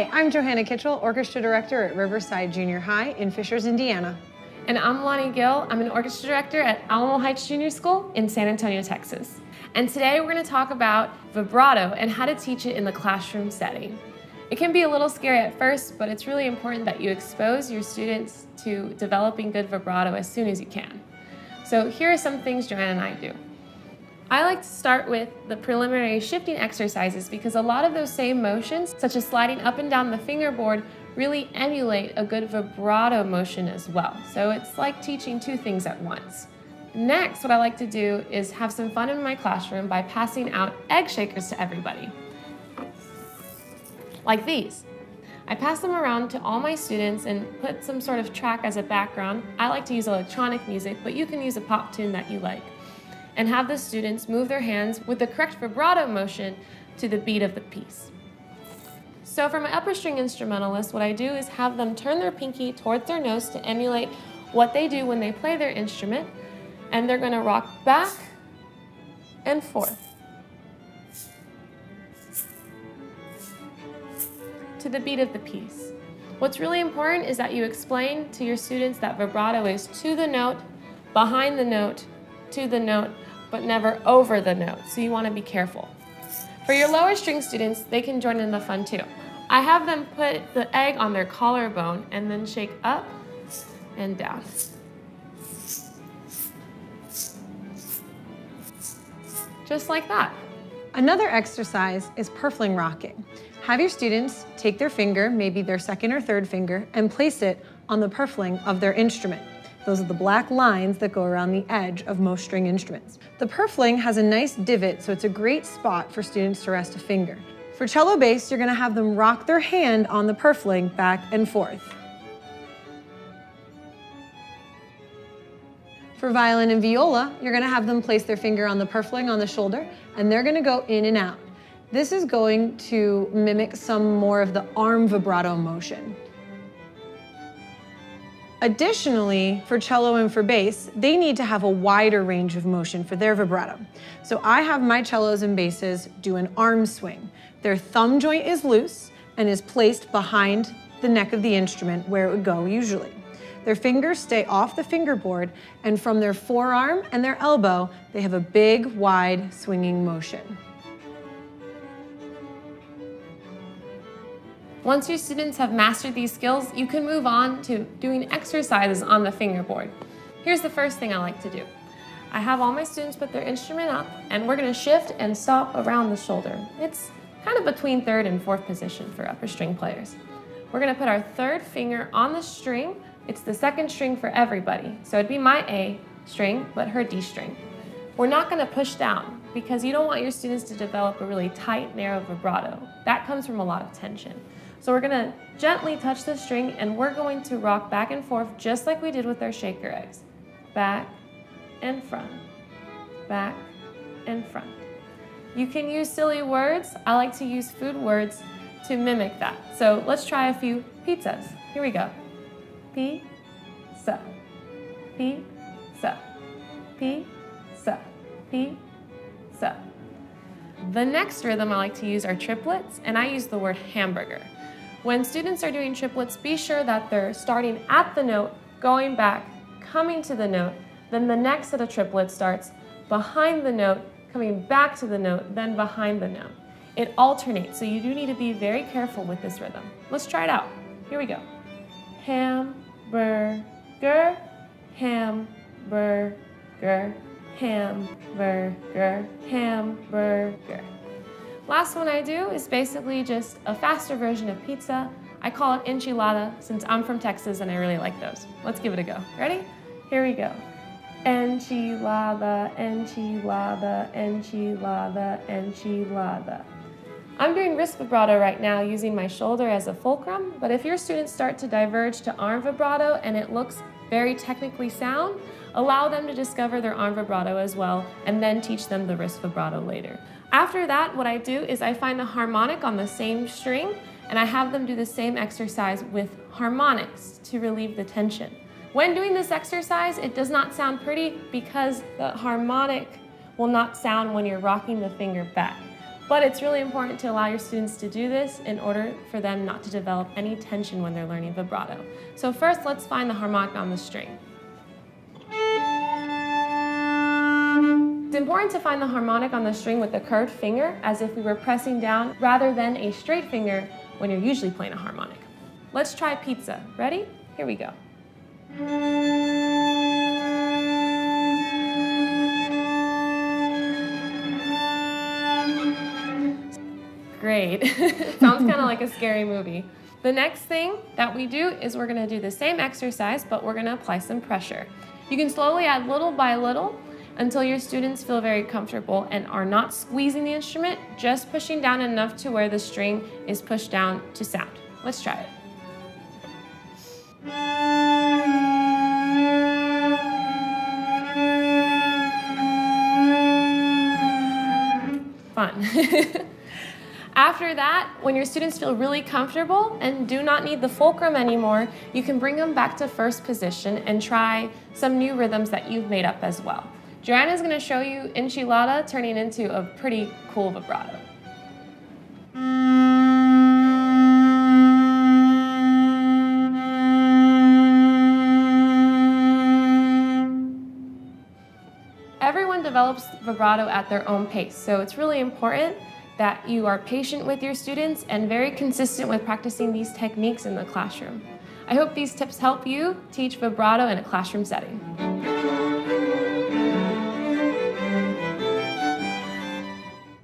Hi, I'm Johanna Kitchell, Orchestra Director at Riverside Junior High in Fishers, Indiana. And I'm Lani. I'm an Orchestra Director at Alamo Heights Junior School in San Antonio, Texas. And today we're going to talk about vibrato and how to teach it in the classroom setting. It can be a little scary at first, but it's really important that you expose your students to developing good vibrato as soon as you can. So here are some things Johanna and I do. I like to start with the preliminary shifting exercises because a lot of those same motions, such as sliding up and down the fingerboard, really emulate a good vibrato motion as well. So it's like teaching two things at once. Next, what I like to do is have some fun in my classroom by passing out egg shakers to everybody. Like these. I pass them around to all my students and put some sort of track as a background. I like to use electronic music, but you can use a pop tune that you like. And have the students move their hands with the correct vibrato motion to the beat of the piece. So for my upper string instrumentalists, what I do is have them turn their pinky towards their nose to emulate what they do when they play their instrument, and they're going to rock back and forth to the beat of the piece. What's really important is that you explain to your students that vibrato is to the note, behind the note, to the note, but never over the note, so you want to be careful. For your lower string students, they can join in the fun too. I have them put the egg on their collarbone and then shake up and down. Just like that. Another exercise is purfling rocking. Have your students take their finger, maybe their second or third finger, and place it on the purfling of their instrument. Those are the black lines that go around the edge of most string instruments. The purfling has a nice divot, so it's a great spot for students to rest a finger. For cello bass, you're going to have them rock their hand on the purfling back and forth. For violin and viola, you're going to have them place their finger on the purfling on the shoulder, and they're going to go in and out. This is going to mimic some more of the arm vibrato motion. Additionally, for cello and for bass, they need to have a wider range of motion for their vibrato. So I have my cellos and basses do an arm swing. Their thumb joint is loose and is placed behind the neck of the instrument where it would go usually. Their fingers stay off the fingerboard, and from their forearm and their elbow, they have a big, wide swinging motion. Once your students have mastered these skills, you can move on to doing exercises on the fingerboard. Here's the first thing I like to do. I have all my students put their instrument up, and we're going to shift and stop around the shoulder. It's kind of between third and fourth position for upper string players. We're going to put our third finger on the string. It's the second string for everybody. So it'd be my A string, but her D string. We're not going to push down because you don't want your students to develop a really tight, narrow vibrato. That comes from a lot of tension. So we're going to gently touch the string, and we're going to rock back and forth just like we did with our shaker eggs. Back and front, back and front. You can use silly words. I like to use food words to mimic that. So let's try a few pizzas. Here we go. Pizza, pizza, pizza, pizza. The next rhythm I like to use are triplets, and I use the word hamburger. When students are doing triplets, be sure that they're starting at the note, going back, coming to the note, then the next set of triplets starts behind the note, coming back to the note, then behind the note. It alternates, so you do need to be very careful with this rhythm. Let's try it out. Here we go. Hamburger, hamburger, hamburger, hamburger. Last one I do is basically just a faster version of pizza. I call it enchilada since I'm from Texas and I really like those. Let's give it a go. Ready? Here we go. Enchilada, enchilada, enchilada, enchilada. I'm doing wrist vibrato right now using my shoulder as a fulcrum, but if your students start to diverge to arm vibrato and it looks very technically sound, allow them to discover their arm vibrato as well and then teach them the wrist vibrato later. After that, what I do is I find a harmonic on the same string and I have them do the same exercise with harmonics to relieve the tension. When doing this exercise, it does not sound pretty because the harmonic will not sound when you're rocking the finger back. But it's really important to allow your students to do this in order for them not to develop any tension when they're learning vibrato. So first, let's find the harmonic on the string. It's important to find the harmonic on the string with the curved finger, as if we were pressing down, rather than a straight finger when you're usually playing a harmonic. Let's try pizza. Ready? Here we go. Great. Sounds kind of like a scary movie. The next thing that we do is we're going to do the same exercise, but we're going to apply some pressure. You can slowly add little by little until your students feel very comfortable and are not squeezing the instrument, just pushing down enough to where the string is pushed down to sound. Let's try it. Fun. After that, when your students feel really comfortable and do not need the fulcrum anymore, you can bring them back to first position and try some new rhythms that you've made up as well. Johanna is going to show you enchilada turning into a pretty cool vibrato. Everyone develops vibrato at their own pace, so it's really important that you are patient with your students and very consistent with practicing these techniques in the classroom. I hope these tips help you teach vibrato in a classroom setting.